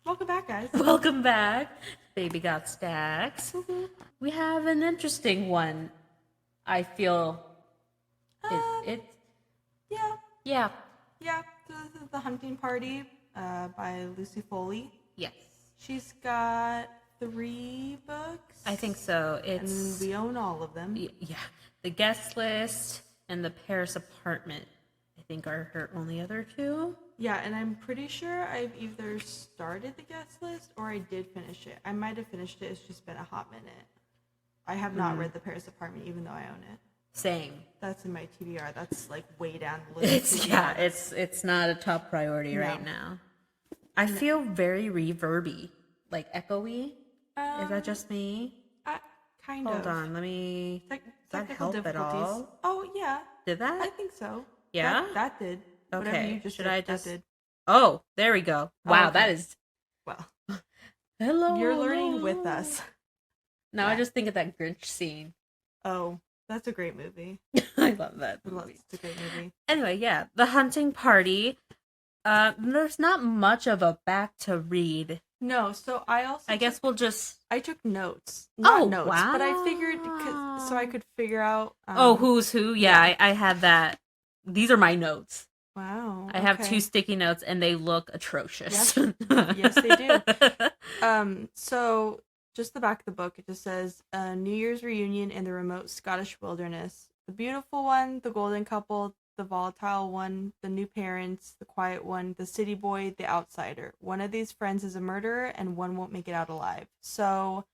Welcome back, guys. Welcome back, Baby Got Stacks. Mhm. We have an interesting one. I feel Um, it yeah, yeah, yeah. So this is The Hunting Party by Lucy Foley. yes. She's got 3 I think books, so. and It's we own all of them. yeah, the guest list and the Paris apartment. I think are her only other two. Yeah, and I'm pretty sure I've either started the guest list or I did finish it. I might have finished it. It's just been a hot minute. I have not read The Paris Apartment, even though I own it. Same. That's in my TBR. That's like way down the list. It's not a top priority right now. I feel very reverby, like echoey. Is that just me? Kind Hold of. on, let me. Does that Technical help at difficulties. all? Oh yeah, Did I that? think so. Yeah? That did. Whatever you Okay. just Should did, I that just. did. Oh, there we go. Wow, Okay. that is. Well, Hello. you're learning hello, with hello. us. Now I Yeah. just think of that Grinch scene. Oh, that's a great movie. I love that movie. It's a great movie. Anyway, yeah. The Hunting Party. There's not much of a back to read. No, so I also I guess we'll just. I took notes. Not Oh, notes, wow. but I figured so I could figure out. Oh, who's who? Yeah, I had that. These are my notes. Wow. I have okay. 2 sticky notes and they look atrocious. Yes, they do. So just the back of the book, it just says New Year's reunion in the remote Scottish wilderness. The beautiful one, the golden couple, the volatile one, the new parents, the quiet one, the city boy, the outsider. One of these friends is a murderer and one won't make it out alive. So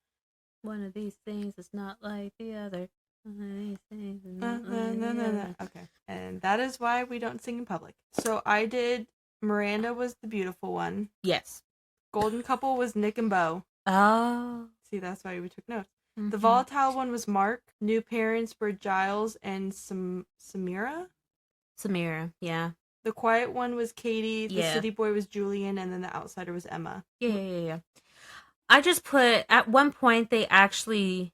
one of these things is not like the other. One of these things is not like the other. Okay. And that is why we don't sing in public. So I did Miranda was the beautiful one. Yes. Golden couple was Nick and Bo. Oh. See, that's why we took notes. The volatile one was Mark. New parents were Giles and Samira. Samira, yeah. The quiet one was Katie. The Yeah. city boy was Julian, and then the outsider was Emma. Yeah. I just put at one point they actually.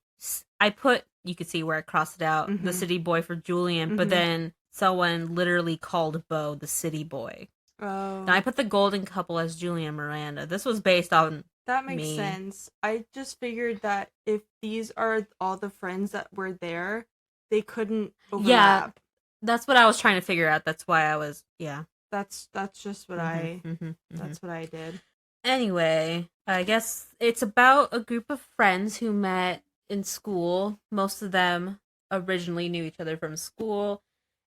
I put you could see where I crossed it out the city boy for Julian, but then someone literally called Bo the city boy. Oh. Now I put the golden couple as Julian and Miranda. This was based on that makes me. sense. I just figured that if these are all the friends that were there, they couldn't overlap. Yeah, that's what I was trying to figure out. That's why I was That's just what that's what I did. Anyway, I guess it's about a group of friends who met in school. Most of them originally knew each other from school,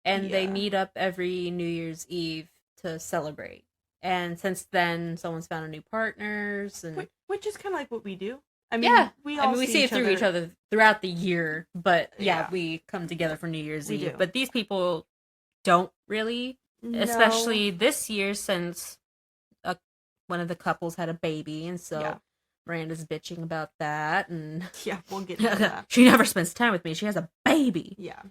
and they meet up every New Year's Eve to celebrate. And since then, someone's found a new partners, and which is kind of like what we do. I mean, we see it through each other throughout the year, but we come together for New Year's Eve. But these people don't really, especially this year since one of the couples had a baby, and so Miranda's bitching about that, and we'll get into that. She never spends time with me. She has a baby. Yeah,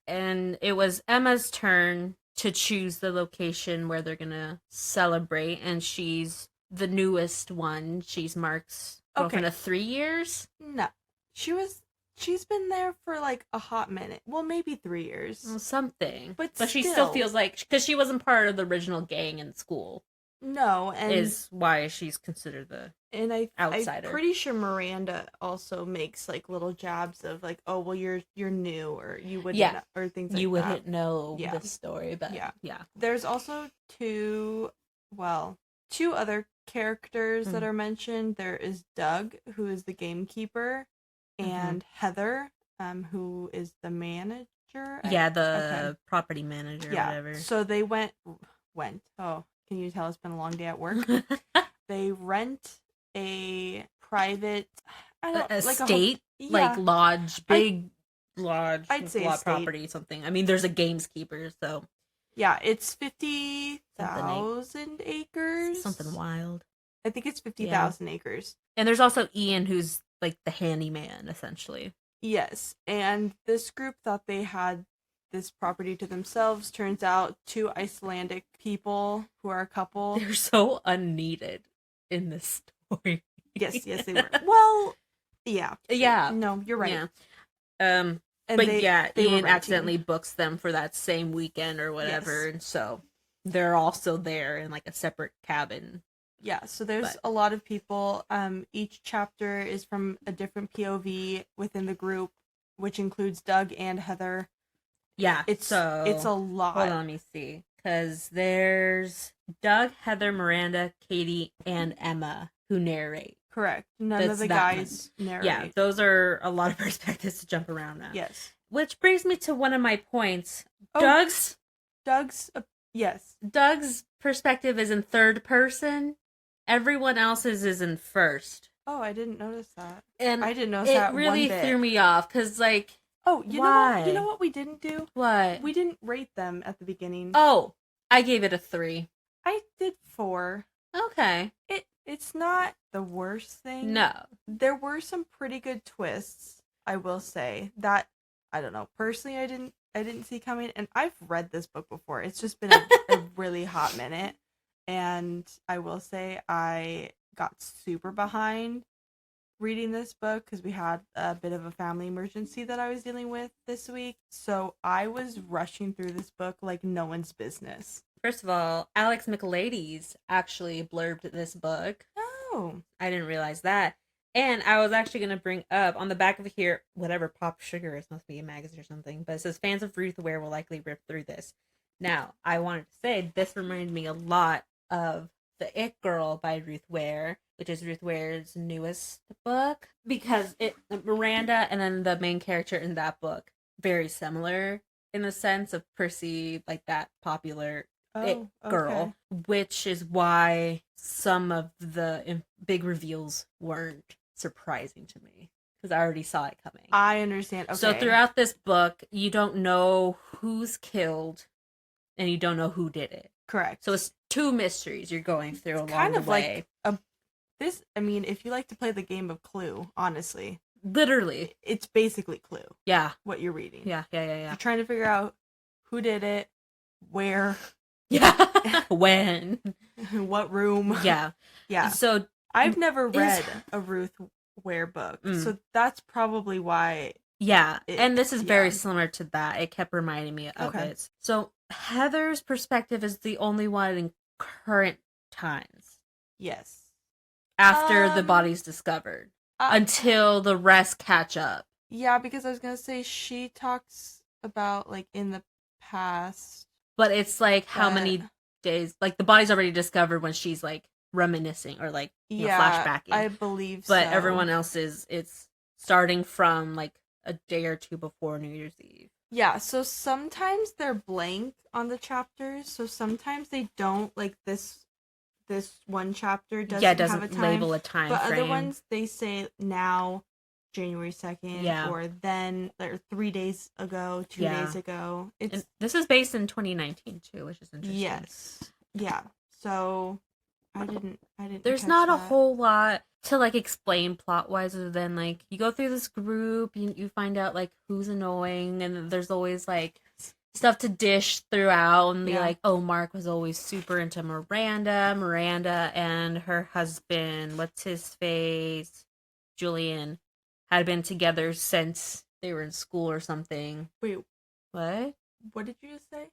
and it was Emma's turn to choose the location where they're gonna celebrate, and she's the newest one. She's Mark's girlfriend of 3 years. No, she's been there for like a hot minute. Well, maybe 3 years. Well, something. But she still feels like, because she wasn't part of the original gang in school. No, and is why she's considered the outsider. I'm pretty sure Miranda also makes like little jabs of like, oh well, you're new, or you wouldn't know, or things like that. You wouldn't know this story, but yeah. There's also two other characters that are mentioned. There is Doug, who is the gamekeeper, and Heather, who is the manager. The property manager, or whatever. So they went. Oh, can you tell it's been a long day at work? They rent a private estate, like lodge, big lodge. I'd say lot property, something. I mean, there's a gameskeeper, so yeah, it's 50,000 acres. Something wild. I think it's 50,000 acres. And there's also Ian, who's like the handyman, essentially. Yes, and this group thought they had this property to themselves. Turns out 2 Icelandic people who are a couple. They're so unneeded in this story. Yes, they were. Well, yeah. No, you're right. Yeah. But Ian accidentally books them for that same weekend or whatever, and so they're also there in like a separate cabin. Yeah, so there's a lot of people. Each chapter is from a different POV within the group, which includes Doug and Heather. Yeah, it's a lot. Hold on, let me see. Because there's Doug, Heather, Miranda, Katie, and Emma who narrate. Correct. None of the guys narrate. Yeah, those are a lot of perspectives to jump around now. Yes. Which brings me to one of my points. Oh, Doug's yes. Doug's perspective is in third person. Everyone else's is in first. Oh, I didn't notice that. And I didn't notice that. It really threw me off because, like, oh, why? You know what we didn't do? What? We didn't rate them at the beginning. Oh, I gave it a 3. I did 4. Okay. It's not the worst thing. No. There were some pretty good twists, I will say. That, I don't know, personally I didn't see coming, and I've read this book before. It's just been a really hot minute, and I will say I got super behind reading this book because we had a bit of a family emergency that I was dealing with this week. So I was rushing through this book like no one's business. First of all, Alex McLadies actually blurbed this book. Oh. I didn't realize that. And I was actually going to bring up on the back of here, whatever Pop Sugar is, must be a magazine or something, but it says fans of Ruth Ware will likely rip through this. Now, I wanted to say this reminded me a lot of The It Girl by Ruth Ware, which is Ruth Ware's newest book, because Miranda and then the main character in that book, very similar in the sense of perceived like that popular It Girl, which is why some of the big reveals weren't surprising to me because I already saw it coming. I understand. Okay. So throughout this book, you don't know who's killed and you don't know who did it. Correct. So it's 2 mysteries you're going through along kind the of way. Like I mean, if you like to play the game of Clue, honestly. Literally. It's basically Clue. Yeah. What you're reading. Yeah. You're trying to figure out who did it, where. Yeah. When. What room. Yeah. Yeah. So I've never read a Ruth Ware book. So that's probably why. Yeah. And this is very similar to that. It kept reminding me of it. So Heather's perspective is the only one in current times. Yes. After the body's discovered. Until the rest catch up. Yeah, because I was going to say she talks about, like, in the past. But it's like how many days, like the body's already discovered when she's like reminiscing or like flashbacking. I believe but everyone else it's starting from like a day or 2 before New Year's Eve. Yeah, so sometimes they're blank on the chapters, so sometimes they don't, like this one chapter doesn't have a time, label a time but frame. Other ones they say now January 2nd or then or 3 days ago, 2 days ago. And this is based in 2019 too, which is interesting. Yes. Yeah. So I didn't There's not a whole lot to like explain plot wise other than like you go through this group, you find out like who's annoying, and there's always like stuff to dish throughout and be like, oh, Mark was always super into Miranda and her husband, what's his face, Julian, had been together since they were in school or something. Wait, what did you just say?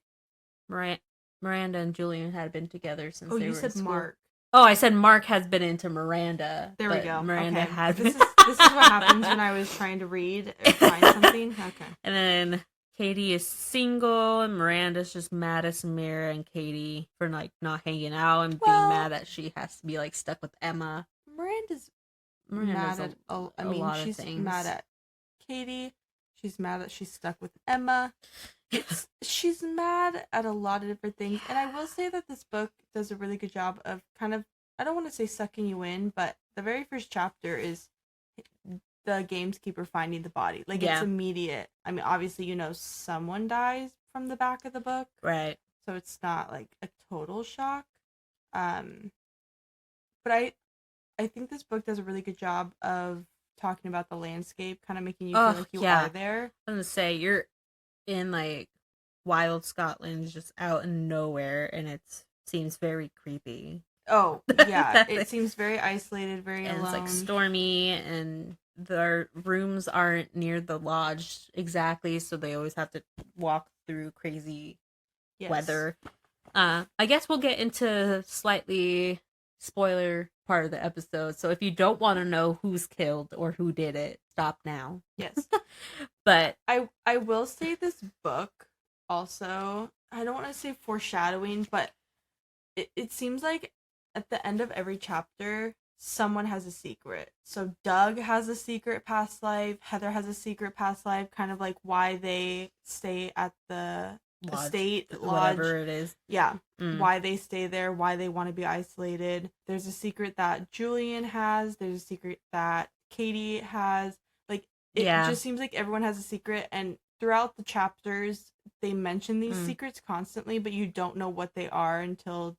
Miranda and Julian had been together since they were in school. Oh, you said Mark. Oh, I said Mark has been into Miranda. There we go. Miranda had been. This is what happens when I was trying to read or find something. Okay. And then Katie is single, and Miranda's just mad at Samira and Katie for like not hanging out and being mad that she has to be like stuck with Emma. Miranda's mad at she's mad at Katie. She's mad that she's stuck with Emma. She's mad at a lot of different things. And I will say that this book does a really good job of kind of, I don't want to say sucking you in, but the very first chapter is the gamekeeper finding the body. Like, it's immediate. I mean, obviously, someone dies from the back of the book. Right. So it's not, like, a total shock. But I think this book does a really good job of talking about the landscape, kind of making you feel like you are there. I was going to say, you're in, like, wild Scotland, just out in nowhere, and it seems very creepy. Oh, yeah. It seems very isolated, very alone. It's, like, stormy, and the rooms aren't near the lodge exactly, so they always have to walk through crazy weather. I guess we'll get into slightly spoiler part of the episode. So if you don't want to know who's killed or who did it, stop now. Yes. But I will say this book also, I don't want to say foreshadowing, but it seems like at the end of every chapter, someone has a secret. So Doug has a secret past life, Heather has a secret past life, kind of like why they stay at the estate lodge, whatever it is. Yeah. Why they stay there, why they want to be isolated. There's a secret that Julian has, there's a secret that Katie has. Like it just seems like everyone has a secret, and throughout the chapters they mention these secrets constantly, but you don't know what they are until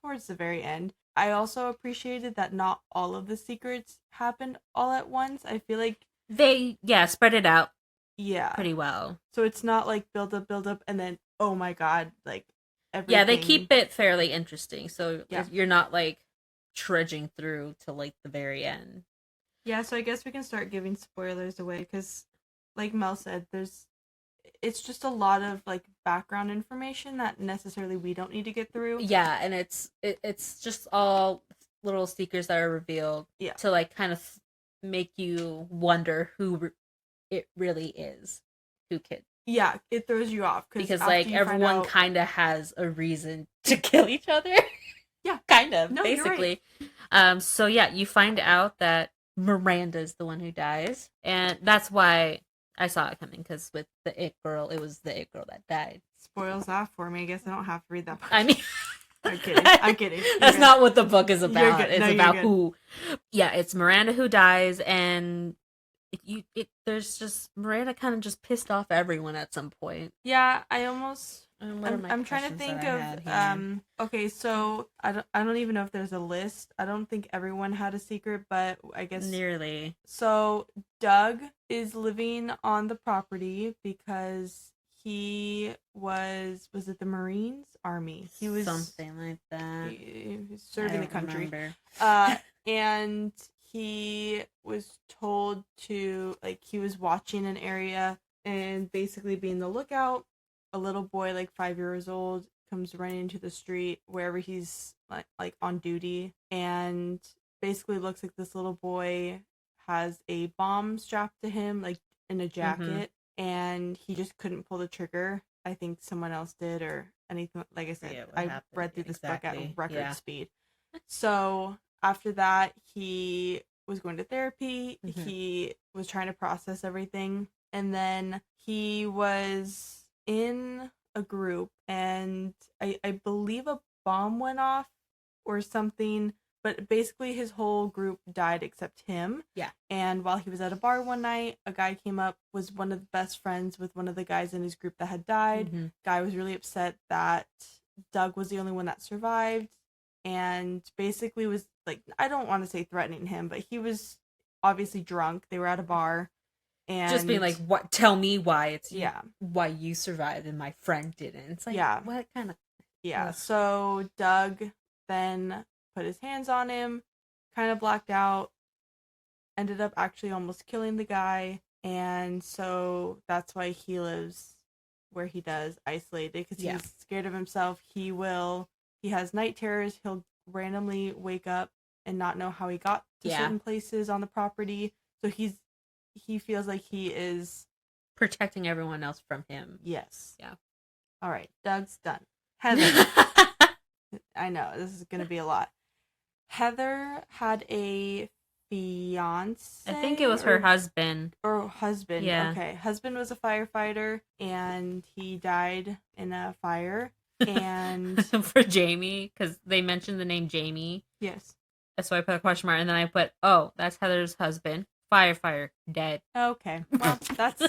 towards the very end. I also appreciated that not all of the secrets happened all at once. I feel like they spread it out yeah pretty well. So it's not like build up and then oh my god, like everything. Yeah, they keep it fairly interesting, so you're not like trudging through to like the very end. Yeah, so I guess we can start giving spoilers away because like Mel said, it's just a lot of like background information that necessarily we don't need to get through. Yeah, and it's just all little secrets that are revealed to like kind of make you wonder who it really is, who killed. Yeah, it throws you off because like everyone kind of has a reason to kill each other. Yeah, kind of. No, basically. Right. So yeah, you find out that Miranda's the one who dies, and that's why I saw it coming, because with the It Girl, it was the It Girl that died. Spoils that for me. I guess I don't have to read that book. I mean, I'm kidding. That's not what the book is about. It's about who. Yeah, it's Miranda who dies, and there's just Miranda kind of just pissed off everyone at some point. Yeah, I'm trying to think of okay, so I don't even know if there's a list. I don't think everyone had a secret, but I guess nearly. So Doug is living on the property because he was it the Marines? Army. He was something like that. He was serving the country. And he was told to, like, he was watching an area and basically being the lookout. A little boy, like 5 years old, comes running into the street wherever he's like on duty, and basically looks like this little boy has a bomb strapped to him, like in a jacket, and he just couldn't pull the trigger. I think someone else did or anything. Like I said, I read through this book at record speed. So after that, he was going to therapy. He was trying to process everything, and then he was in a group, and I believe a bomb went off or something, but basically his whole group died except him. Yeah. And while he was at a bar one night, a guy came up, was one of the best friends with one of the guys in his group that had died. Guy was really upset that Doug was the only one that survived, and basically was like, I don't want to say threatening him, but he was obviously drunk. They were at a bar. And just being like, "What? Tell me why it's why you survived and my friend didn't." It's like, what kind of? Yeah. So Doug then put his hands on him, kind of blacked out, ended up actually almost killing the guy, and so that's why he lives where he does, isolated, because he's scared of himself. He has night terrors. He'll randomly wake up and not know how he got to certain places on the property. So he feels like he is protecting everyone else from him. Yes. Yeah. All right. Doug's done. Heather. I know. This is going to be a lot. Heather had a fiance. I think it was her husband. Or husband. Yeah. Okay. Husband was a firefighter, and he died in a fire. And for Jamie, because they mentioned the name Jamie. Yes. So I put a question mark, and then I put, oh, that's Heather's husband. Firefighter, dead. Okay, well, that's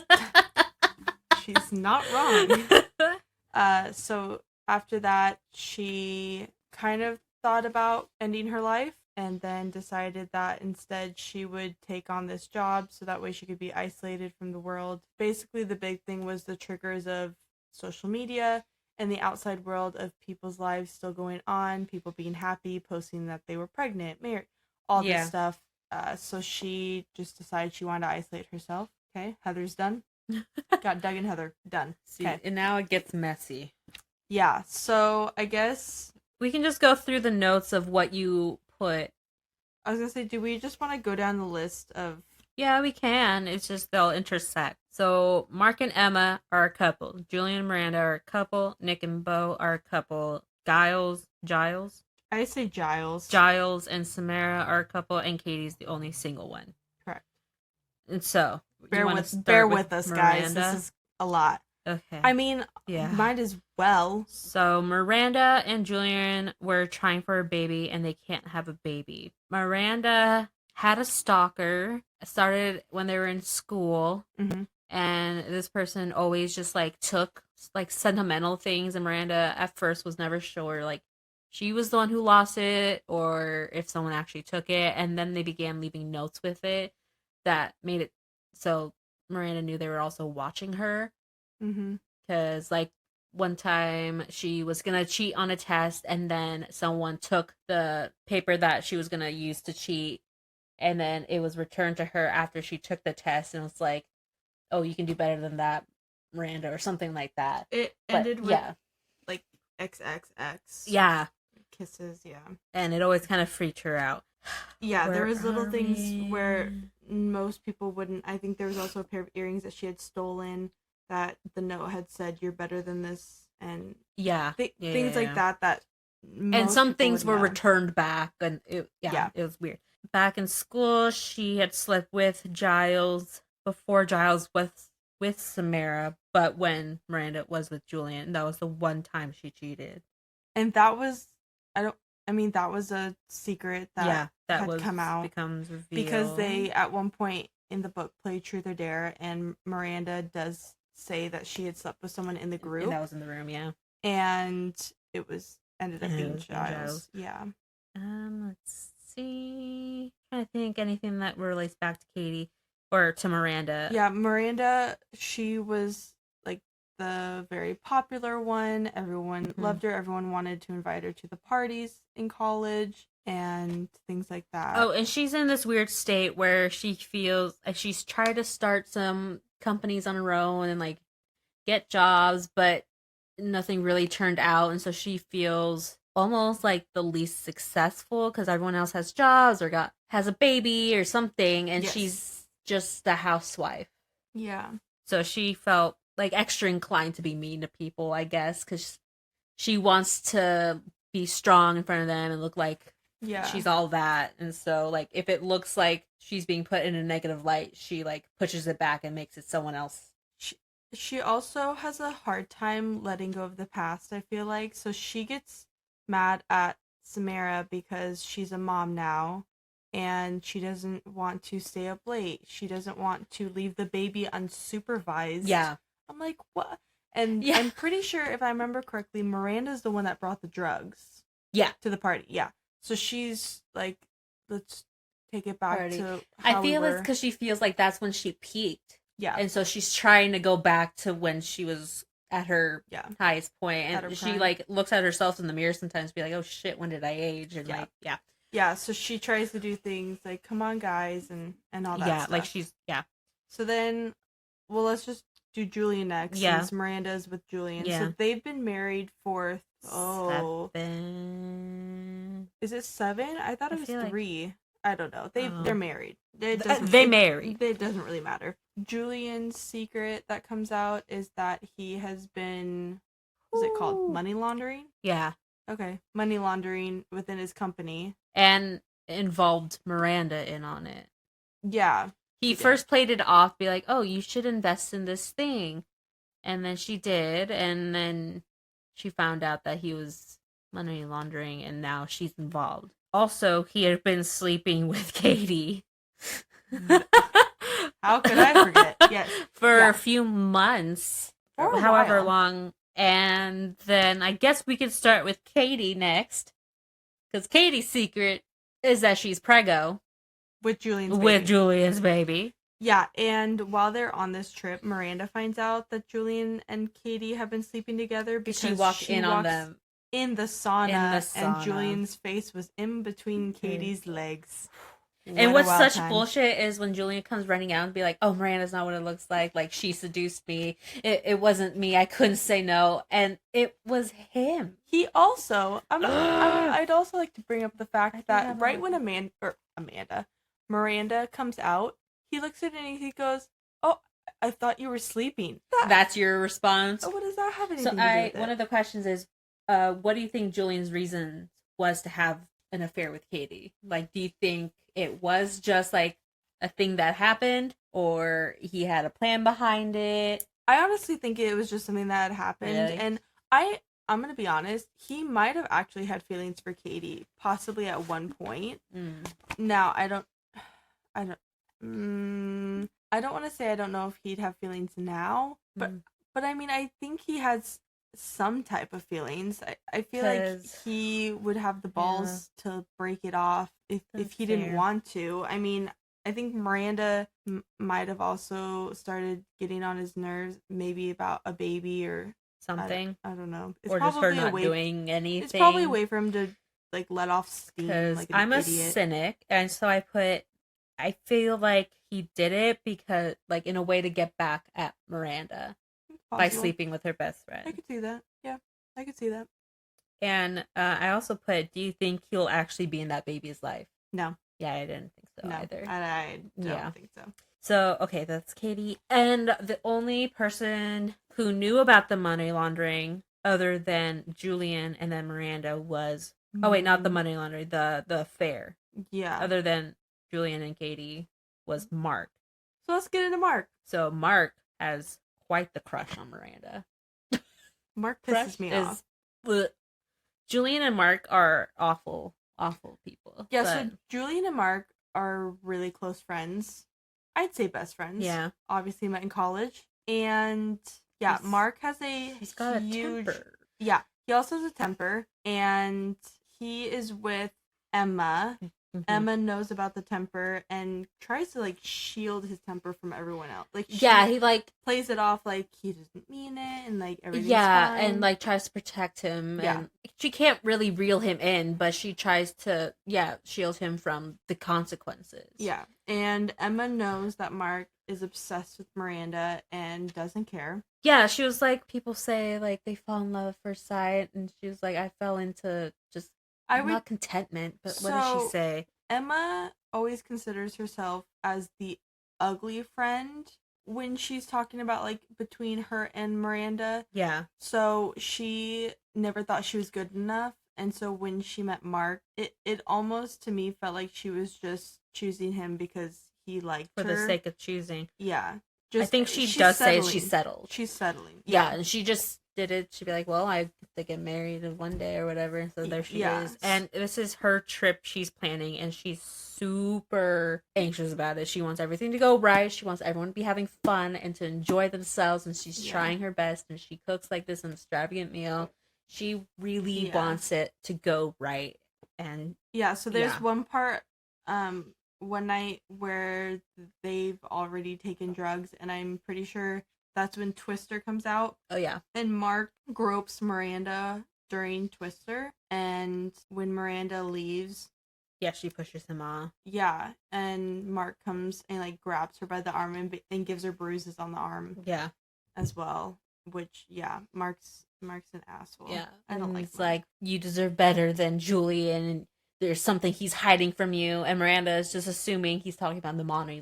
she's not wrong. So after that, she kind of thought about ending her life, and then decided that instead she would take on this job so that way she could be isolated from the world. Basically, the big thing was the triggers of social media and the outside world of people's lives still going on, people being happy, posting that they were pregnant, married, all this stuff. So she just decided she wanted to isolate herself. Okay, Heather's done. Got Doug and Heather done. See, and now it gets messy. Yeah, so I guess We can just go through the notes of what you put. I was gonna say, do we just want to go down the list of? Yeah, we can. It's just they'll intersect. So Mark and Emma are a couple. Julian and Miranda are a couple. Nick and Bo are a couple. I say Giles. Giles and Samara are a couple, and Katie's the only single one. Correct. And so, you want to Bear start with with us, guys. This Miranda? is a lot. Okay. I mean, Yeah. might as well. So Miranda and Julian were trying for a baby, and they can't have a baby. Miranda had a stalker. It started when they were in school, Mm-hmm. and this person always just like took like sentimental things, and Miranda at first was never sure like she was the one who lost it or if someone actually took it, and then they began leaving notes with it that made it so Miranda knew they were also watching her. Mm-hmm. Because like one time she was gonna cheat on a test, and then someone took the paper that she was gonna use to cheat, and then it was returned to her after she took the test, and was like, oh, you can do better than that, Miranda, or something like that. It But, ended with yeah, like XXX yeah, kisses. Yeah. and it always kind of freaked her out. Yeah, there Where was little are things we? where most people wouldn't. I think there was also a pair of earrings that she had stolen that the note had said, "You're better than this," and Yeah, things like that. That and some people things were wouldn't have. returned back, and it was weird. Back in school, she had slept with Giles before Giles was with Samara, but when Miranda was with Julian, that was the one time she cheated. And that was I mean that was a secret that had was come out becomes revealed because they at one point in the book play Truth or Dare, and Miranda does say that she had slept with someone in the group, and that was in the room, and it was ended up And it being was Giles. Yeah. Let's see. Trying to think anything that relates back to Katie or to Miranda. Yeah, Miranda, she was like the very popular one. Everyone loved her. Everyone wanted to invite her to the parties in college and things like that. Oh, and she's in this weird state where she feels like she's tried to start some companies on her own and like get jobs, but nothing really turned out, and so she feels almost like the least successful because everyone else has jobs or has a baby or something, and she's just a housewife. Yeah. So she felt like extra inclined to be mean to people, I guess, because she wants to be strong in front of them and look like she's all that. And so, like, if it looks like she's being put in a negative light, she like pushes it back and makes it someone else. She also has a hard time letting go of the past, I feel like. So she gets mad at Samara because she's a mom now and she doesn't want to stay up late. She doesn't want to leave the baby unsupervised. Yeah. I'm like, what? And I'm pretty sure, if I remember correctly, Miranda's the one that brought the drugs. Yeah. To the party. Yeah. So she's like, let's take it back to I feel it's because she feels like that's when she peaked. Yeah. And so she's trying to go back to when she was at her highest point. And she like looks at herself in the mirror sometimes be like, oh shit, when did I age? And Yeah, so she tries to do things like, come on guys, and all that stuff. Like she's So then, well, let's just do Julian next since Miranda's with Julian. Yeah. So they've been married for 7. Is it 7? I thought it was 3. Like... I don't know. They're married. They married. It doesn't really matter. Julian's secret that comes out is that he has been, what's it called? Money laundering? Yeah. Okay. Money laundering within his company. And involved Miranda in on it. Yeah. He first played it off, be like, oh, you should invest in this thing. And then she did. And then she found out that he was money laundering, and now she's involved. Also, he had been sleeping with Katie. How could I forget? Yes. For a few months. For however long. And then I guess we could start with Katie next. Because Katie's secret is that she's preggo. With Julian's baby. With Julian's baby. Yeah, and while they're on this trip, Miranda finds out that Julian and Katie have been sleeping together because she walked in on them. In the sauna, and Julian's face was in between Katie's legs. And What a what's wild such time. bullshit is when Julian comes running out and be like, "Oh, Miranda's not what it looks like. Like she seduced me. It wasn't me. I couldn't say no, and it was him." He also, Ugh. I'd also like to bring up the I fact do that have right a when Miranda comes out, he looks at it and he goes, "Oh, I thought you were sleeping." That's your response. What does that have So anything to do with one it? of the questions is, what do you think Julian's reason was to have an affair with Katie? Like, do you think it was just like a thing that happened, or he had a plan behind it? I honestly think it was just something that had happened, Really? and I'm gonna be honest. He might have actually had feelings for Katie, possibly at one point. Mm. Now I don't, I don't want to say I don't know if he'd have feelings now, Mm. but I mean I think he has some type of feelings. I feel like 'Cause he would have the yeah, balls to break it off if that's he didn't fair. want to. I mean, I think Miranda might have also started getting on his nerves, maybe about a baby or Something, I don't know. or just her not doing It's probably a anything. way for him to like let off steam Because like an I'm a idiot. cynic, and so I feel like he did it because, like, in a way to get back at Miranda by Possible. sleeping with her best I friend. could see that. Yeah, I could see that. And I also put, do you think he'll actually be in that baby's life? No, Yeah, I didn't think so no, either. I Yeah. don't think so. So, okay, that's Katie. And the only person who knew about the money laundering other than Julian and then Miranda was, oh wait, not the money laundering, the affair. Yeah. Other than Julian and Katie was Mark. So let's get into Mark. So Mark has quite the crush on Miranda. Mark pisses Crush me is off. bleh. Julian and Mark are awful, awful people. Yeah, But so Julian and Mark are really close friends. I'd say best friends. yeah, Obviously met in college. And yeah, Mark has a he's got huge a temper. Yeah, he also has a temper and he is with Emma. Mm-hmm. Emma knows about the temper and tries to like shield his temper from everyone else. Like Yeah, he like plays it off like he doesn't mean it and like everything's yeah, fine. and like tries to protect him. Yeah. And she can't really reel him in, but she tries to shield him from the consequences. Yeah, and Emma knows that Mark is obsessed with Miranda and doesn't care. Yeah, she was like, people say like they fall in love at first sight, and she was like, I fell into just not contentment, but what did she say? Emma always considers herself as the ugly friend when she's talking about like between her and Miranda. Yeah. So she never thought she was good enough. And so when she met Mark, it almost to me felt like she was just choosing him because he liked her. For the sake of choosing. Yeah. I think she does say she's settled. She's settling. Yeah, and she just did it. She'd be like, well, I to get married in one day or whatever. So there she is. And this is her trip she's planning, and she's super anxious about it. She wants everything to go right. She wants everyone to be having fun and to enjoy themselves, and she's trying her best, and she cooks like this an extravagant meal. She really wants it to go right. And so there's one part one night where they've already taken drugs, and I'm pretty sure that's when Twister comes out. Oh yeah. And Mark gropes Miranda during Twister, and when Miranda leaves, yeah, she pushes him off. Yeah, and Mark comes and like grabs her by the arm and gives her bruises on the arm. Yeah, as well. Which Mark's an asshole. Yeah, I don't like. It's like you deserve better than Julian, and there's something he's hiding from you. And Miranda is just assuming he's talking about the money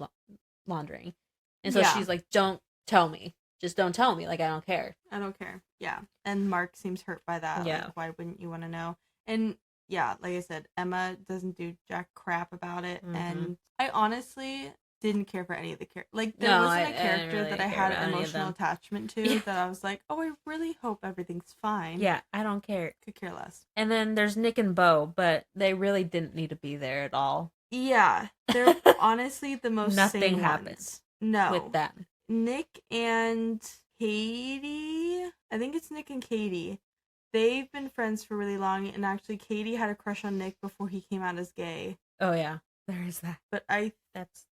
laundering, and so she's like, "Don't tell me. Just don't tell me. Like I don't care. I don't care." Yeah, and Mark seems hurt by that. Yeah, like, why wouldn't you want to know? And yeah, like I said, Emma doesn't do jack crap about it, and I honestly didn't care for any of the characters. Like there wasn't a character really that I had an emotional attachment to that I was like, oh, I really hope everything's fine. Yeah, I don't care. Could care less. And then there's Nick and Bo, but they really didn't need to be there at all. Yeah, they're honestly the most nothing happens. No, with them. Nick and Katie. I think it's Nick and Katie. They've been friends for really long, and actually, Katie had a crush on Nick before he came out as gay. Oh yeah, there is that. But that's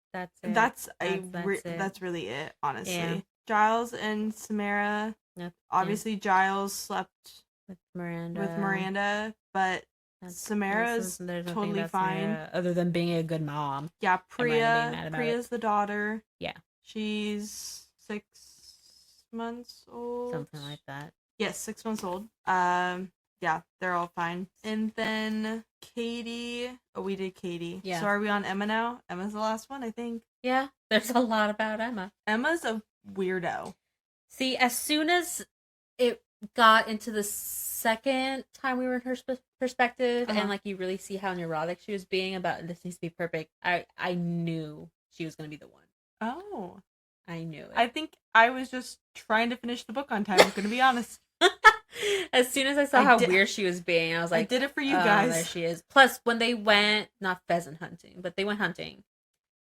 it. That's really it, honestly. Yeah. Giles and Samara. Yep. Obviously, Giles slept with Miranda, but Samara's there's nothing totally about fine. Samara other than being a good mom. Yeah, Miranda being mad about Priya's the daughter. Yeah. She's 6 months old. Something like that. Yes, 6 months old. Yeah, they're all fine. And then Katie. Oh, we did Katie. Yeah. So are we on Emma now? Emma's the last one, I think. Yeah, there's a lot about Emma. Emma's a weirdo. See, as soon as it got into the second time we were in her perspective, and like you really see how neurotic she was being about this needs to be perfect, I knew she was going to be the one. Oh. I knew it. I think I was just trying to finish the book on time, I'm going to be honest. As soon as I saw how weird she was being, I was like, I did it for you guys. There she is. Plus, when they went, not pheasant hunting, but they went hunting.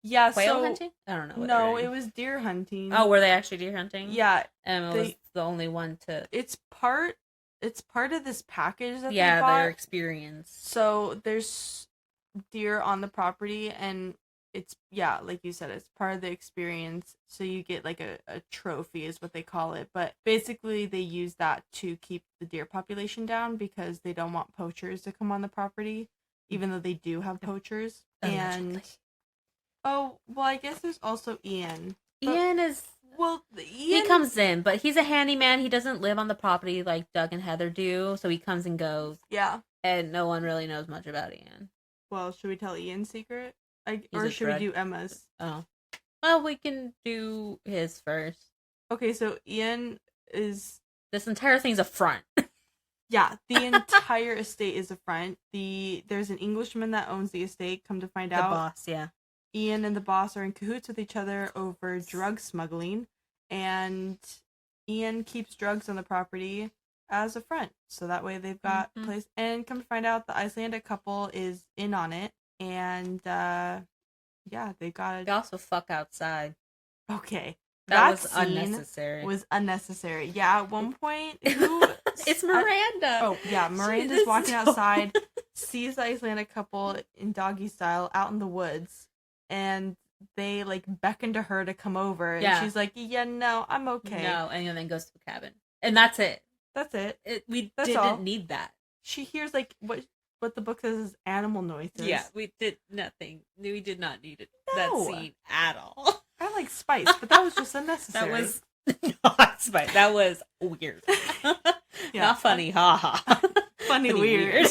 Yeah, Quail hunting? I don't know. No, it was deer hunting. Oh, were they actually deer hunting? Yeah. Emma was the only one to... It's part of this package that they bought. Yeah, their experience. So there's deer on the property, and it's, yeah, like you said, it's part of the experience. So you get like a trophy is what they call it. But basically they use that to keep the deer population down because they don't want poachers to come on the property, even though they do have poachers. And... Oh, well, I guess there's also Ian. Ian is... Well, he comes in, but he's a handyman. He doesn't live on the property like Doug and Heather do, so he comes and goes. Yeah. And no one really knows much about Ian. Well, should we tell Ian's secret? Or should we do Emma's? Oh. Well, we can do his first. Okay, so Ian is... This entire thing's a front. Yeah, the entire estate is a front. There's an Englishman that owns the estate, come to find out. The boss, yeah. Ian and the boss are in cahoots with each other over drug smuggling, and Ian keeps drugs on the property as a front, so that way they've got a place. And come to find out, the Icelandic couple is in on it, and yeah, they got it. They also fuck outside. Okay, that was unnecessary. Was unnecessary. Yeah, at one point, who? It's Miranda. Oh yeah, Miranda's walking outside, sees the Icelandic couple in doggy style out in the woods. And they like beckon to her to come over, and she's like, "Yeah, no, I'm okay." No, and then goes to the cabin, and that's it. That's it. We didn't need that. She hears like what the book says is animal noises. Yeah, we did nothing. We did not need that scene at all. I like spice, but that was just unnecessary. That was not spice. That was weird. Not funny. Ha ha. Funny weird.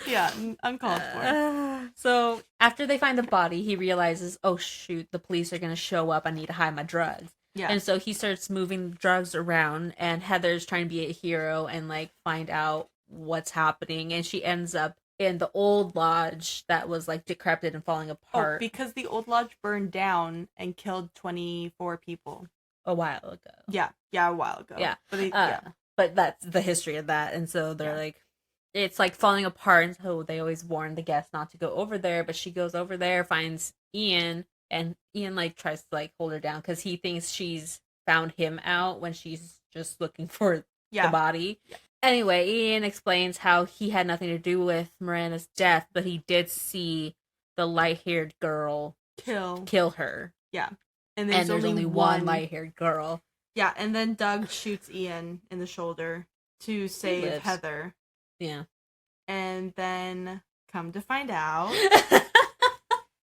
Yeah, uncalled for. So after they find the body, he realizes, oh shoot, the police are going to show up. I need to hide my drugs. Yeah. And so he starts moving drugs around, and Heather's trying to be a hero and like find out what's happening. And she ends up in the old lodge that was like decrepit and falling apart. Oh, because the old lodge burned down and killed 24 people. A while ago. Yeah, a while ago. Yeah. But, but that's the history of that. And so they're like, it's like falling apart, and so they always warn the guests not to go over there, but she goes over there, finds Ian, and Ian like tries to like hold her down because he thinks she's found him out when she's just looking for the body. Yeah. Anyway, Ian explains how he had nothing to do with Miranda's death, but he did see the light-haired girl kill her. Yeah. And there's only one light-haired girl. Yeah, and then Doug shoots Ian in the shoulder to save Heather. Yeah. And then, come to find out,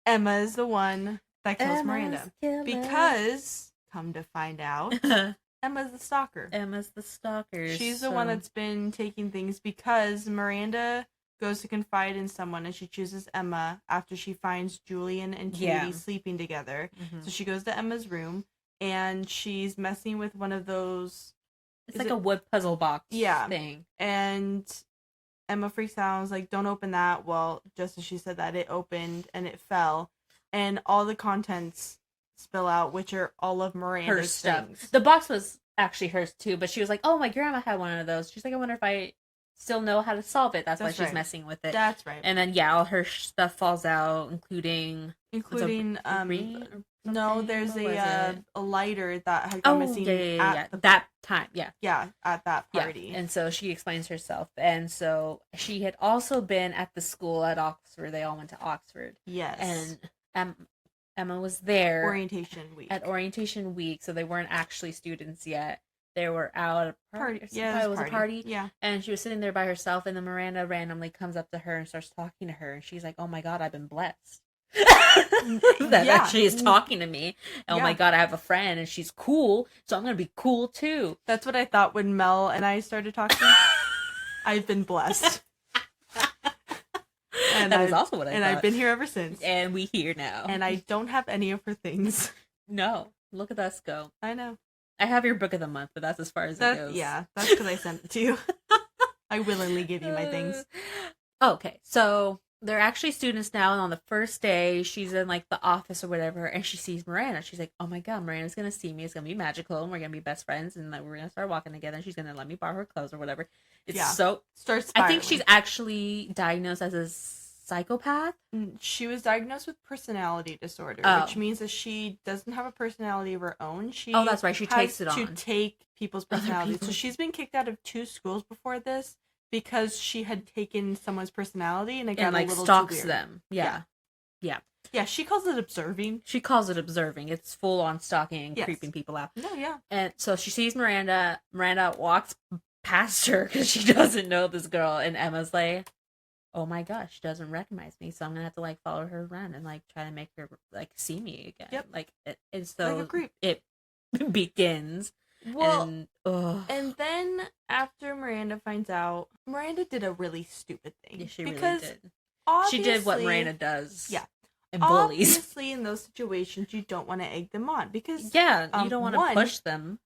Emma is the one that kills Miranda. Because, come to find out, Emma's the stalker. She's the one that's been taking things because Miranda goes to confide in someone and she chooses Emma after she finds Julian and Katie sleeping together. Mm-hmm. So she goes to Emma's room and she's messing with one of those... It's like a wood puzzle box thing. And... Emma freaks out and was like, don't open that. Well, just as she said that, it opened and it fell. And all the contents spill out, which are all of Miranda's things. The box was actually hers too, but she was like, oh, my grandma had one of those. She's like, I wonder if I still know how to solve it. That's why she's messing with it. That's right. And then, all her stuff falls out, including no, there's a lighter that had gone missing at that time. Yeah, at that party. Yeah. And so she explains herself. And so she had also been at the school at Oxford. They all went to Oxford. Yes. And Emma was there orientation week. At orientation week, so they weren't actually students yet. they were out at a party. Yeah, It was a party. Yeah. And she was sitting there by herself, and then Miranda randomly comes up to her and starts talking to her, and she's like, "Oh my god, I've been blessed." That she is talking to me. Oh my god, I have a friend and she's cool, so I'm gonna be cool too. That's what I thought when Mel and I started talking. I've been blessed. And that is also what I thought. And I've been here ever since. And we here now. And I don't have any of her things. No. Look at us go. I know. I have your book of the month, but that's as far as it goes. Yeah, that's because I sent it to you. I willingly give you my things. Okay, so they're actually students now, and on the first day, she's in like the office or whatever, and she sees Miranda. She's like, "Oh my god, Miranda's gonna see me. It's gonna be magical, and we're gonna be best friends, and like we're gonna start walking together. And she's gonna let me borrow her clothes or whatever." It's so starts. I think she's actually diagnosed as a psychopath. She was diagnosed with personality disorder, which means that she doesn't have a personality of her own. That's right. She takes it on to take people's personalities. So she's been kicked out of 2 schools before this because she had taken someone's personality and it got like a little stalks too weird. them. Yeah. She calls it observing. She calls it observing. It's full on stalking and creeping people out. No, yeah. And so she sees Miranda. Miranda walks past her because she doesn't know this girl, and Emma's like, "Oh my gosh, she doesn't recognize me, so I'm gonna have to like follow her around and like try to make her like see me again." Yep. Like and so like a creep. It begins. Well, and then after Miranda finds out, Miranda did a really stupid thing. Yeah, she really did. She did what Miranda does. Yeah. And bullies. Obviously, in those situations, you don't want to egg them on because you don't want to push them.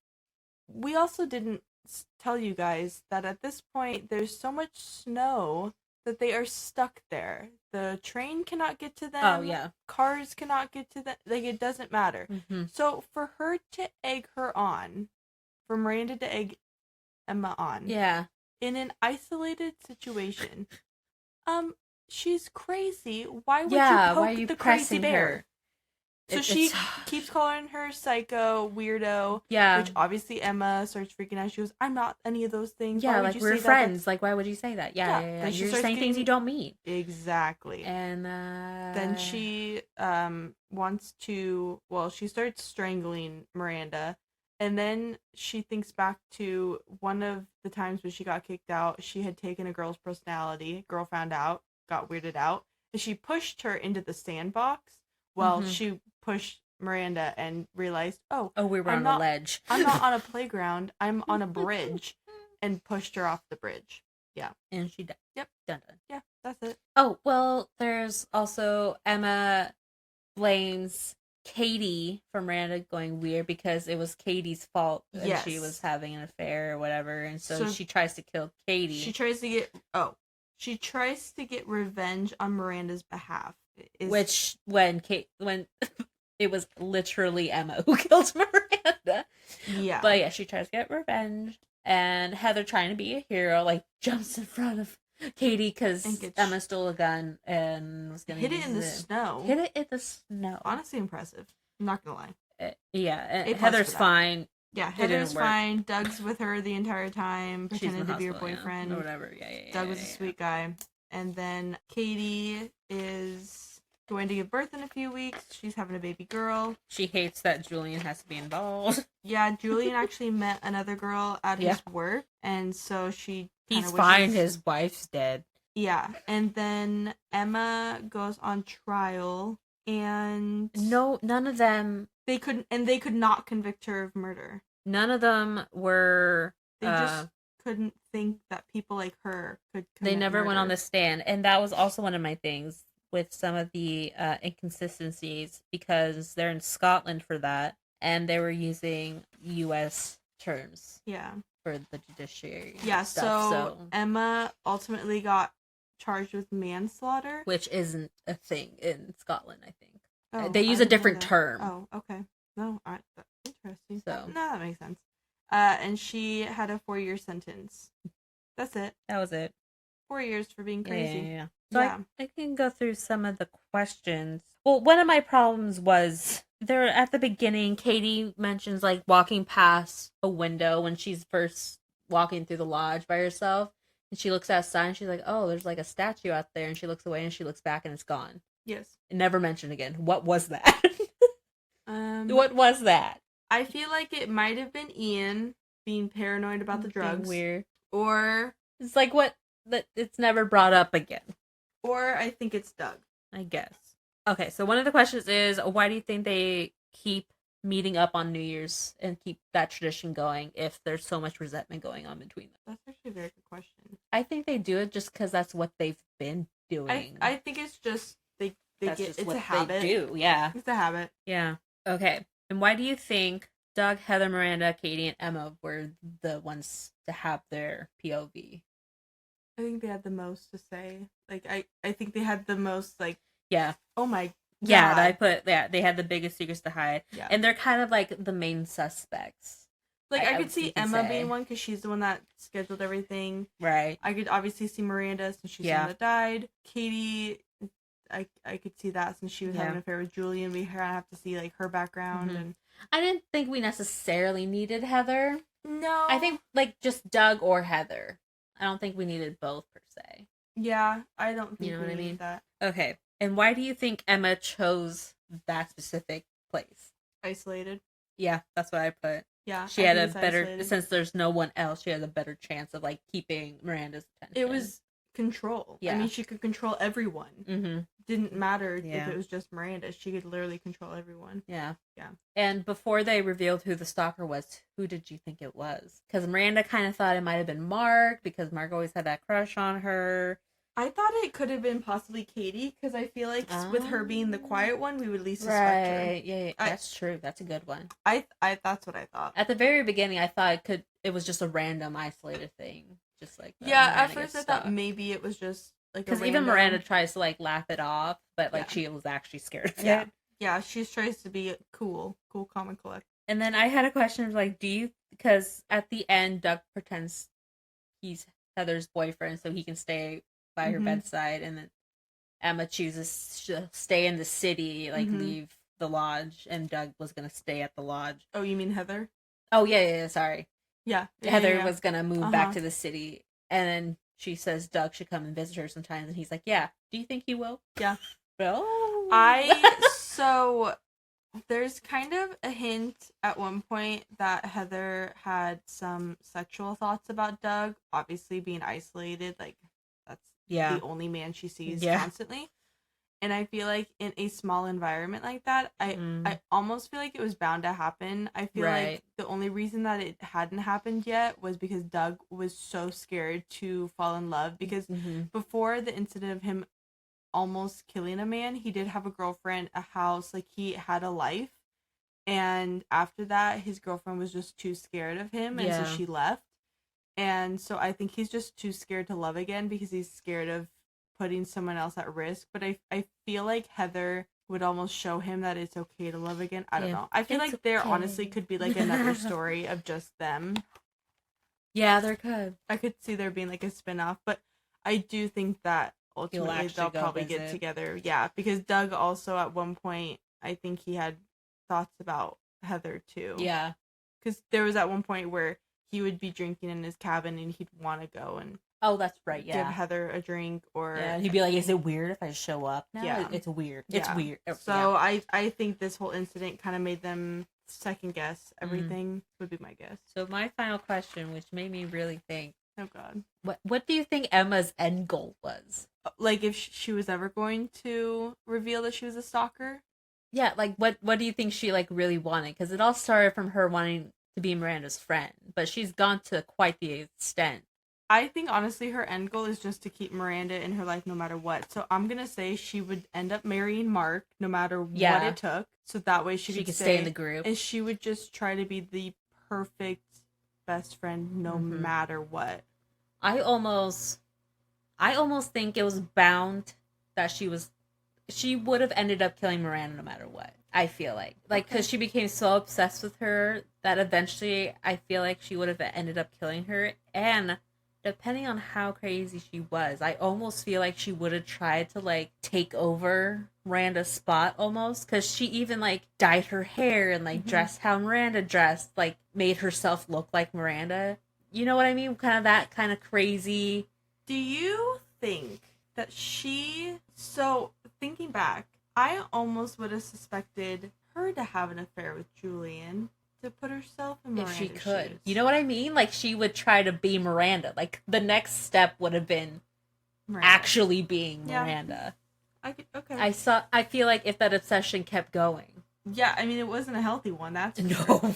We also didn't tell you guys that at this point, there's so much snow that they are stuck there. The train cannot get to them. Oh, yeah. Cars cannot get to them. Like, it doesn't matter. Mm-hmm. So, for her to egg her on, for Miranda to egg Emma on. Yeah. In an isolated situation, she's crazy. Why would you poke the crazy bear? Her? So she keeps calling her psycho, weirdo. Yeah. Which obviously Emma starts freaking out. She goes, "I'm not any of those things." Yeah, like we're friends. Like, why would you say that? Yeah. You're saying things you don't mean. Exactly. And then she wants to. Well, she starts strangling Miranda, and then she thinks back to one of the times when she got kicked out. She had taken a girl's personality. Girl found out, got weirded out, and she pushed her into the sandbox. Well, she pushed Miranda and realized, we were on a ledge. I'm not on a playground. I'm on a bridge, and pushed her off the bridge. Yeah. And she died. Yep. Dun. Yeah, that's it. Oh, well, there's also Emma blames Katie for Miranda going weird because it was Katie's fault and she was having an affair or whatever, and so she tries to kill Katie. She tries to get revenge on Miranda's behalf. Which when it was literally Emma who killed Miranda. Yeah. But yeah, she tries to get revenge, and Heather, trying to be a hero, like jumps in front of Katie because Emma stole a gun and was gonna hit it in the snow. Hit it in the snow. Honestly impressive. I'm not gonna lie. And Heather's fine. Yeah, Heather's fine. Doug's with her the entire time, pretending to be her boyfriend. Or whatever. Yeah. Doug was a sweet guy. And then Katie is going to give birth in a few weeks. She's having a baby girl. She hates that Julian has to be involved. Yeah, Julian actually met another girl at his work, and so he's fine. His wife's dead. Yeah, and then Emma goes on trial, and none of them. They could not convict her of murder. None of them were. They just couldn't think that people like her could. They never went on the stand, and that was also one of my things with some of the inconsistencies, because they're in Scotland for that, and they were using U.S. terms. Yeah. For the judiciary. Yeah. So Emma ultimately got charged with manslaughter, which isn't a thing in Scotland, I think. They use a different term. Oh, okay. No, that's interesting. So no, that makes sense. And she had a 4-year sentence. That's it. That was it. 4 years for being crazy. Yeah. So I can go through some of the questions. Well, one of my problems was there at the beginning, Katie mentions like walking past a window when she's first walking through the lodge by herself. And she looks outside and she's like, "Oh, there's like a statue out there." And she looks away and she looks back and it's gone. Yes. Never mentioned again. What was that? What was that? I feel like it might have been Ian, being paranoid about the drugs. Weird. Or it's like what that it's never brought up again. Or I think it's Doug. I guess. Okay, so one of the questions is, why do you think they keep meeting up on New Year's and keep that tradition going if there's so much resentment going on between them? That's actually a very good question. I think they do it just because that's what they've been doing. I think it's just they that's get just it's what a habit. They do, yeah. It's a habit. Yeah. Okay. And why do you think Doug, Heather, Miranda, Katie, and Emma were the ones to have their POV? I think they had the most to say. Like I think they had the most like yeah. Oh my God. Yeah, they had the biggest secrets to hide. Yeah. And they're kind of like the main suspects. Like I could see Emma being one because she's the one that scheduled everything. Right. I could obviously see Miranda since she's the one that died. Katie, I could see that since she was having an affair with Julian. We have to see like her background and I didn't think we necessarily needed Heather. No. I think like just Doug or Heather. I don't think we needed both per se. Yeah, I don't think we needed that. Okay. And why do you think Emma chose that specific place? Isolated. Yeah, that's what I put. Yeah. She had a better isolated. Since there's no one else, she has a better chance of like keeping Miranda's attention. It was control. Yeah. I mean, she could control everyone. Mm-hmm. Didn't matter if it was just Miranda. She could literally control everyone. Yeah. Yeah. And before they revealed who the stalker was, who did you think it was? Because Miranda kind of thought it might have been Mark because Mark always had that crush on her. I thought it could have been possibly Katie because I feel like with her being the quiet one, we would at least suspect her. Yeah, that's true. That's a good one. I that's what I thought. At the very beginning, I thought it was just a random isolated thing, just like at first I thought maybe it was just like because even Miranda tries to like laugh it off, but like she was actually scared of it. Yeah, she tries to be cool, calm, and collect. And then I had a question of like, because at the end, Doug pretends he's Heather's boyfriend so he can stay by her bedside, and then Emma chooses to stay in the city, like leave the lodge, and Doug was gonna stay at the lodge. Oh, you mean Heather? Oh yeah, sorry. Yeah, Heather was gonna move back to the city, and then she says Doug should come and visit her sometimes, and he's like, "Yeah, do you think he will?" Yeah. Oh. So there's kind of a hint at one point that Heather had some sexual thoughts about Doug, obviously being isolated, like that's the only man she sees constantly. And I feel like in a small environment like that, I almost feel like it was bound to happen. I feel like the only reason that it hadn't happened yet was because Doug was so scared to fall in love. Because before the incident of him almost killing a man, he did have a girlfriend, a house, like he had a life. And after that, his girlfriend was just too scared of him, and so she left. And so I think he's just too scared to love again because he's scared of putting someone else at risk. But I feel like Heather would almost show him that it's okay to love again. I don't know. I feel like there honestly could be like another story of just them. Yeah, there could. I could see there being like a spin-off, but I do think that ultimately they'll probably get together. Yeah, because Doug also at one point, I think he had thoughts about Heather too. Yeah. Because there was at one point where he would be drinking in his cabin and he'd want to go and that's right, give Heather a drink, or he'd be like, is it weird if I show up? No, it's weird. It's weird. So I think this whole incident kind of made them second guess everything, would be my guess. So my final question, which made me really think, oh god, what do you think Emma's end goal was? Like if she was ever going to reveal that she was a stalker? Yeah, like what do you think she like really wanted? Because it all started from her wanting to be Miranda's friend, but she's gone to quite the extent. I think honestly her end goal is just to keep Miranda in her life no matter what. So I'm gonna say she would end up marrying Mark no matter what it took. So that way she could stay in the group. And she would just try to be the perfect best friend no matter what. I almost think it was bound that she would have ended up killing Miranda no matter what. I feel like because she became so obsessed with her that eventually I feel like she would have ended up killing her. And depending on how crazy she was, I almost feel like she would have tried to like take over Miranda's spot almost, because she even like dyed her hair and like dressed how Miranda dressed, like made herself look like Miranda. You know what I mean? Kind of that kind of crazy. Do you think that so thinking back, I almost would have suspected her to have an affair with Julian. to put herself in if Miranda's she could. shoes. You know what I mean? Like, she would try to be Miranda. Like, the next step would have been Miranda. actually being Miranda. Okay. I feel like if that obsession kept going. Yeah, I mean, it wasn't a healthy one, that's No. sure.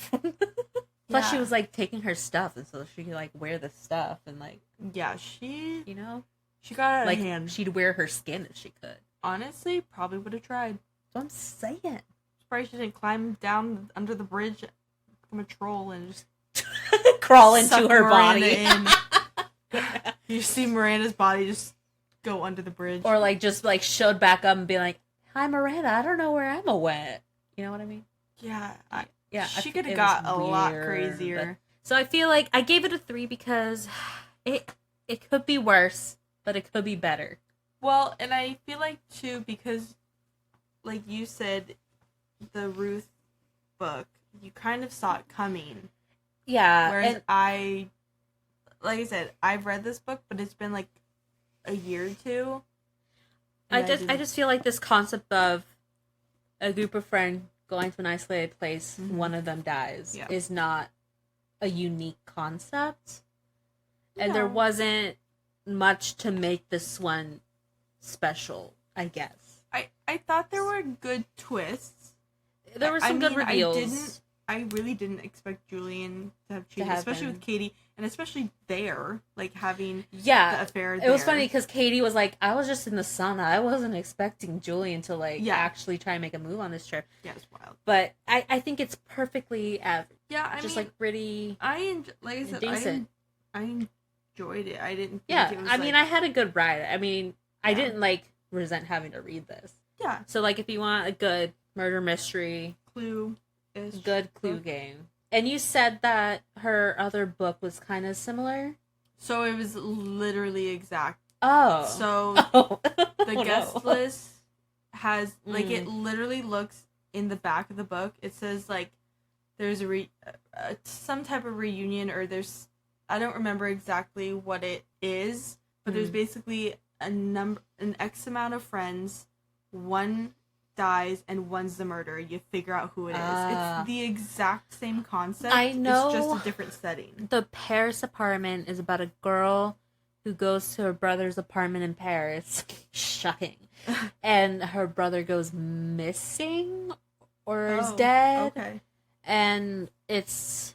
Plus, she was, like, taking her stuff, and so she could, like, wear the stuff, and, like... Yeah, she... You know? She got out like, of hand. She'd wear her skin if she could. Honestly, probably would have tried. That's what I'm saying. Surprised she didn't climb down under the bridge, become a troll, and just... crawl into her Miranda body. You see Miranda's body just go under the bridge. Or, like, just, like, showed back up and be like, hi, Miranda, I don't know where Emma went. You know what I mean? Yeah. She I could have got a lot crazier. So I feel like I gave it a 3 because it could be worse, but it could be better. Well, and I feel like, too, because, like you said, the Ruth book, you kind of saw it coming. Yeah. Whereas like I said, I've read this book, but it's been, like, a year or two. I just feel like this concept of a group of friends going to an isolated place, one of them dies, is not a unique concept. And there wasn't much to make this one special, I guess. I thought there were good twists. There were some good reveals. I really didn't expect Julian to have cheated, especially with Katie, and especially there, like, having the affair there. It was funny because Katie was like, I was just in the sauna. I wasn't expecting Julian to, like, actually try and make a move on this trip. Yeah, it's wild. But I think it's perfectly average. Yeah, I just, mean, like, pretty like I said, decent. I enjoyed it. I didn't think it was, I mean, I had a good ride. I mean, I didn't, like, resent having to read this. Yeah. So, like, if you want a good murder mystery... Good clue game. And you said that her other book was kind of similar? So it was literally exact. Oh. So the guest list has, like, it literally looks in the back of the book. It says, like, there's some type of reunion, or there's, I don't remember exactly what it is, but there's basically an X amount of friends, one dies and one's the murderer. You figure out who it is. It's the exact same concept. I know. It's just a different setting. The Paris apartment is about a girl who goes to her brother's apartment in Paris. Shocking. And her brother goes missing or is dead. Okay. And it's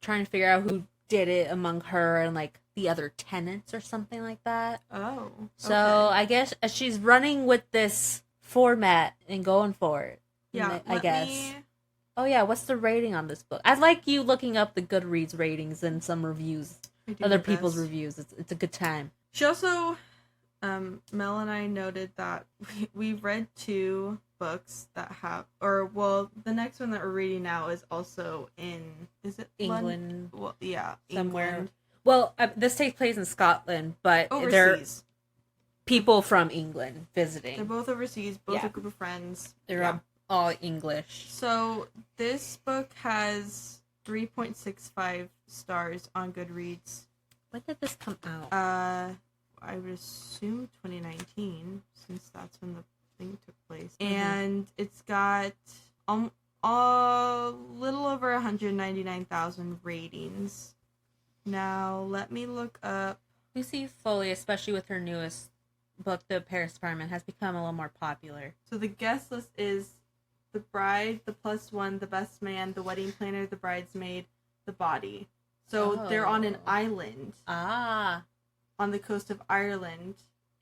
trying to figure out who did it among her and, like, the other tenants or something like that. Oh. So I guess she's running with this format and going for it. Yeah, I guess. Oh yeah, what's the rating on this book? I'd like you looking up the Goodreads ratings and some reviews, other people's reviews. It's a good time. She also, Mel and I noted that we've read 2 books that have, the next one that we're reading now is also in, is it England? London? Well, yeah, somewhere. England. Well, this takes place in Scotland, but overseas. People from England visiting. They're both overseas, both a group of friends. They're all English. So this book has 3.65 stars on Goodreads. When did this come out? I would assume 2019, since that's when the thing took place. And it's got a little over 199,000 ratings. Now, let me look up. Lucy Foley, especially with her newest book, The Paris Apartment, has become a little more popular. So the guest list is the bride, the +1, the best man, the wedding planner, the bridesmaid, the body. So they're on an island. On the coast of Ireland.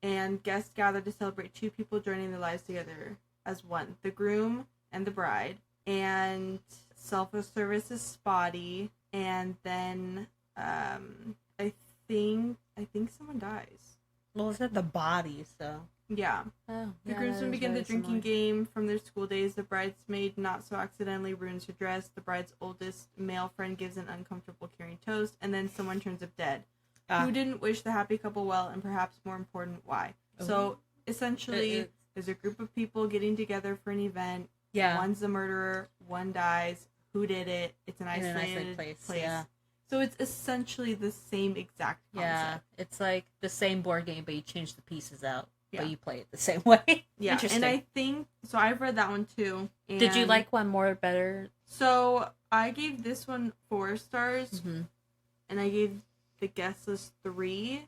And guests gather to celebrate 2 people joining their lives together as one. The groom and the bride. And self-service is spotty. And then I think someone dies. Well, it's not the body, so... Yeah. The groomsmen begin the drinking game from their school days. The bridesmaid not so accidentally ruins her dress. The bride's oldest male friend gives an uncomfortable carrying toast. And then someone turns up dead. Who didn't wish the happy couple well, and perhaps more important, why? So, essentially, there's a group of people getting together for an event. Yeah. One's the murderer. One dies. Who did it? It's an isolated place. Yeah. So it's essentially the same exact concept. Yeah, it's like the same board game, but you change the pieces out. Yeah. but you play it the same way. Yeah, Interesting. and I think so. I've read that one too. And did you like one more better? So I gave this one 4 stars, Mm-hmm. and I gave the guest list 3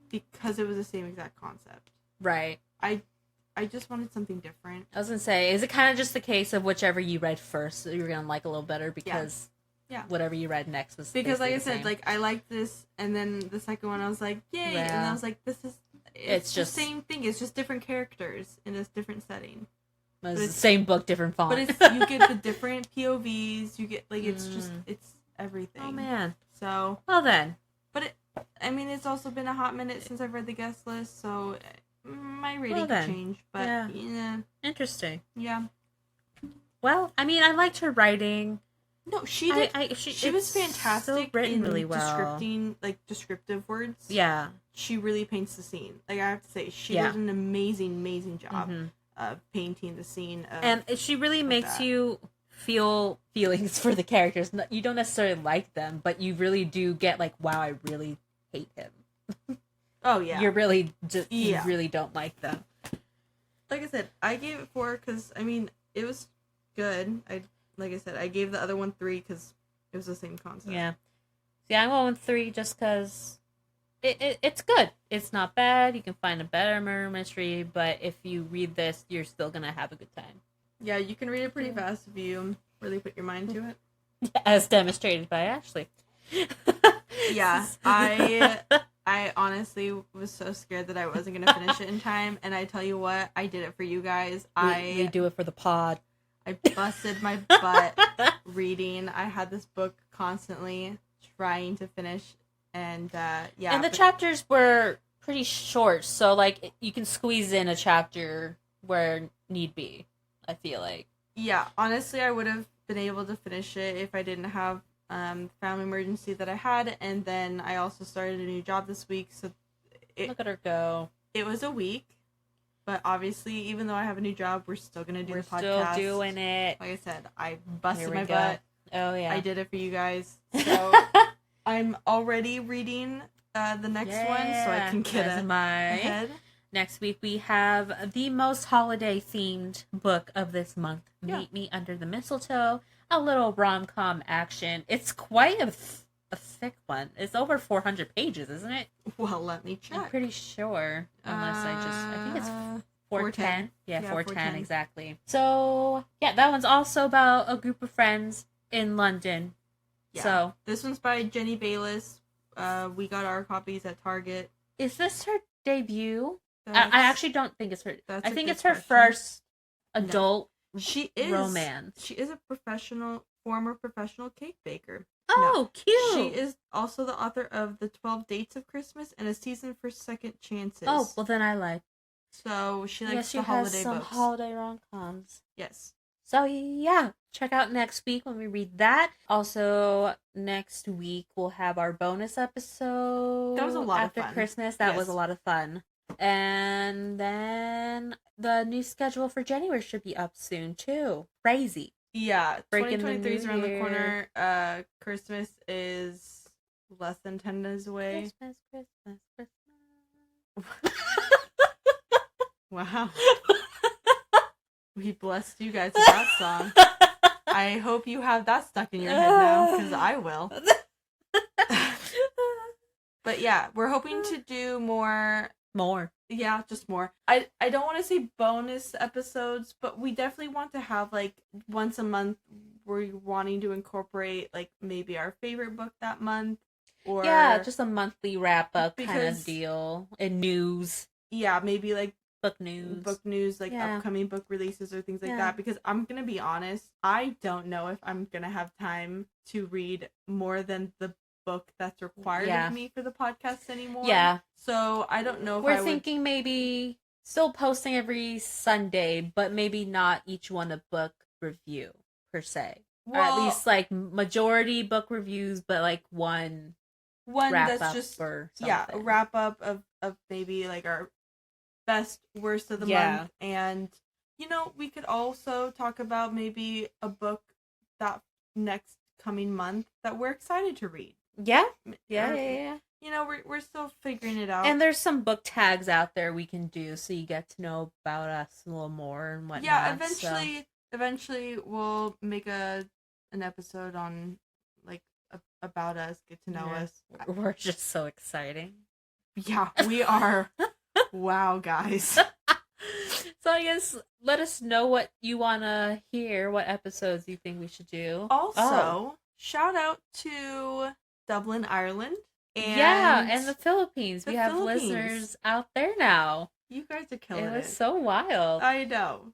because it was the same exact concept. Right. I just wanted something different. I was gonna say, is it kind of just the case of whichever you read first you're gonna like a little better because whatever you read next was because like I the said, same. like I liked this, and then the second one I was like, yay, Yeah. and I was like, this is it's just the same thing. It's just different characters in a different setting. It's the same book, different font. But it's you get the different POVs. You get like it's just it's everything. Oh man. So well then. But it's also been a hot minute since I've read the guest list, so my rating could change. But yeah, interesting. Yeah. Well, I mean, I liked her writing. No, she did. She was fantastic written in really well. Descriptive words. Yeah. She really paints the scene. Like I have to say, she did an amazing job of painting the scene. And she really makes you feel feelings for the characters. You don't necessarily like them, but you really do get like, wow, I really hate him. Oh yeah. You're really just you really don't like them. Like I said, I gave it 4 because I mean it was good. Like I said, I gave the other one 3 because it was the same concept. Yeah. See, I went with 3 just because it's good. It's not bad. You can find a better murder mystery, but if you read this, you're still gonna have a good time. Yeah, you can read it pretty fast if you really put your mind to it. As demonstrated by Ashley. Yeah, I honestly was so scared that I wasn't gonna finish it in time, and I tell you what, I did it for you guys. We do it for the pod. I busted my butt reading. I had this book constantly trying to finish, and And the chapters were pretty short, so like you can squeeze in a chapter where need be. I feel like. Yeah, honestly, I would have been able to finish it if I didn't have family emergency that I had, and then I also started a new job this week. So look at her go. It was a week, but obviously, even though I have a new job, we're still gonna do the podcast. We're still doing it. Like I said, I busted my butt. Oh yeah, I did it for you guys. So I'm already reading the next one, so I can get ahead. Next week we have the most holiday-themed book of this month, Meet Me Under the Mistletoe, a little rom-com action. It's quite a thick one. It's over 400 pages, isn't it? Well, let me check. I'm pretty sure, unless I think it's 410. Yeah, 410, exactly. So, yeah, that one's also about a group of friends in London. Yeah. So this one's by Jenny Bayliss. We got our copies at Target. Is this her debut? I actually don't think it's her. I think it's her question. First adult romance. She is a former professional cake baker. Oh, cute. She is also the author of The 12 Dates of Christmas and A Season for Second Chances. Oh, well then I like. So she likes the holiday books. She has some holiday rom-coms. Yes. So yeah, check out next week when we read that. Also, next week we'll have our bonus episode. That was a lot after of fun. Christmas. That was a lot of fun. And then the new schedule for January should be up soon too. Crazy. Yeah, Breaking 2023 is around the corner. Christmas is less than 10 days away. Christmas. Wow. We blessed you guys with that song. I hope you have that stuck in your head now, because I will. But yeah, we're hoping to do more. Yeah, just more. I don't want to say bonus episodes, but we definitely want to have like once a month we're wanting to incorporate like maybe our favorite book that month, or just a monthly wrap up kind of deal and news. Yeah, maybe like book news, like upcoming book releases or things like that, because I'm gonna be honest, I don't know if I'm gonna have time to read more than the book that's required of me for the podcast anymore. So I don't know if we're thinking maybe still posting every Sunday, but maybe not each one a book review per se. Or at least like majority book reviews, but like one that's just or something. A wrap up of maybe like our best worst of the month. And we could also talk about maybe a book that next coming month that we're excited to read. Yeah. we're still figuring it out. And there's some book tags out there we can do so you get to know about us a little more and whatnot. Yeah, eventually we'll make an episode on like about us, get to know us. We're just so exciting. Yeah, we are. Wow, guys. So I guess let us know what you want to hear, what episodes you think we should do. Also, shout out to Dublin, Ireland. And the Philippines. We have listeners out there now. You guys are killing it. It was so wild. I know.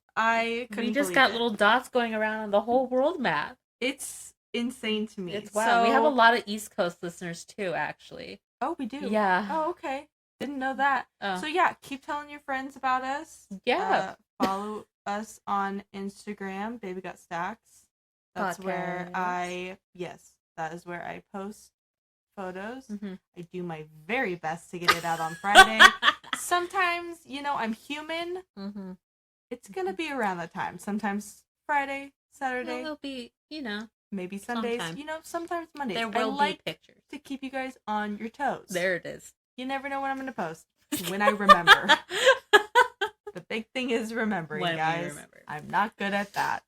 We just got little dots going around on the whole world map. It's insane to me. It's wild. We have a lot of East Coast listeners too, actually. Oh, we do? Yeah. Oh, okay. Didn't know that. Oh. So yeah, keep telling your friends about us. Yeah. Follow us on Instagram, Baby Got Stacks. That's where that is where I post photos. Mm-hmm. I do my very best to get it out on Friday. Sometimes, I'm human. Mm-hmm. It's gonna be around that time. Sometimes Friday, Saturday. It'll be, maybe Sundays. Sometime. Sometimes Mondays. There will be pictures to keep you guys on your toes. There it is. You never know when I'm gonna post. When I remember. The big thing is remembering, guys. I'm not good at that.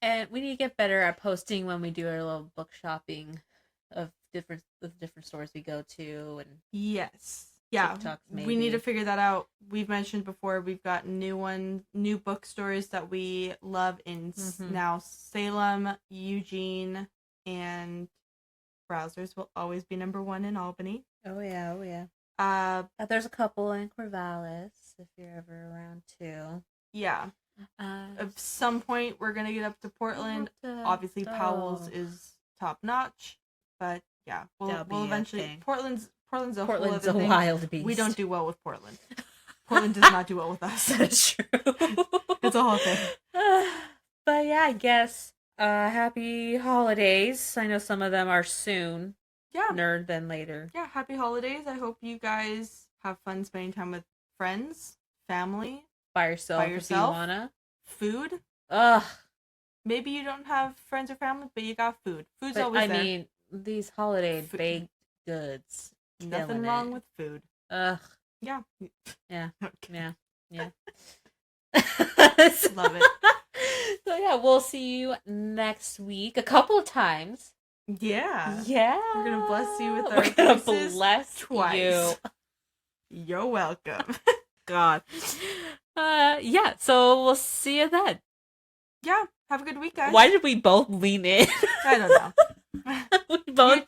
And we need to get better at posting when we do our little book shopping of different stores we go to, and yes, yeah, TikToks, maybe. We need to figure that out. We've mentioned before we've got new bookstores that we love in now Salem, Eugene, and Browsers will always be number 1 in Albany. Oh yeah. There's a couple in Corvallis if you're ever around too. Yeah. At some point we're gonna get up to Portland. Obviously, Powell's is top notch, but yeah, we'll eventually. Portland's a whole other thing. Wild beast. We don't do well with Portland. Portland does not do well with us. That's true. It's a whole thing. But yeah, I guess happy holidays. I know some of them are soon. Yeah. Nerd than later. Yeah, happy holidays. I hope you guys have fun spending time with friends, family. By yourself if you wanna. Food. Ugh. Maybe you don't have friends or family, but you got food. Food's always there. I mean, these holiday baked goods. Nothing wrong with food. Ugh. Yeah. Yeah. Okay. Yeah. Love it. So yeah, we'll see you next week a couple of times. Yeah. Yeah. We're gonna bless you with our We're gonna voices bless twice. You. You're welcome. God. Yeah, so we'll see you then. Yeah, have a good week, guys. Why did we both lean in? I don't know. We both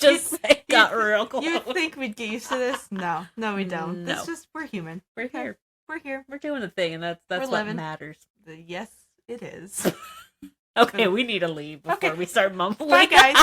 got real close. You think we'd get used to this? No, we don't. No. It's just, we're human. We're here. We're here. We're doing the thing, and that's what living. matters. Yes, it is. Okay, we need to leave before we start mumbling. Bye, guys.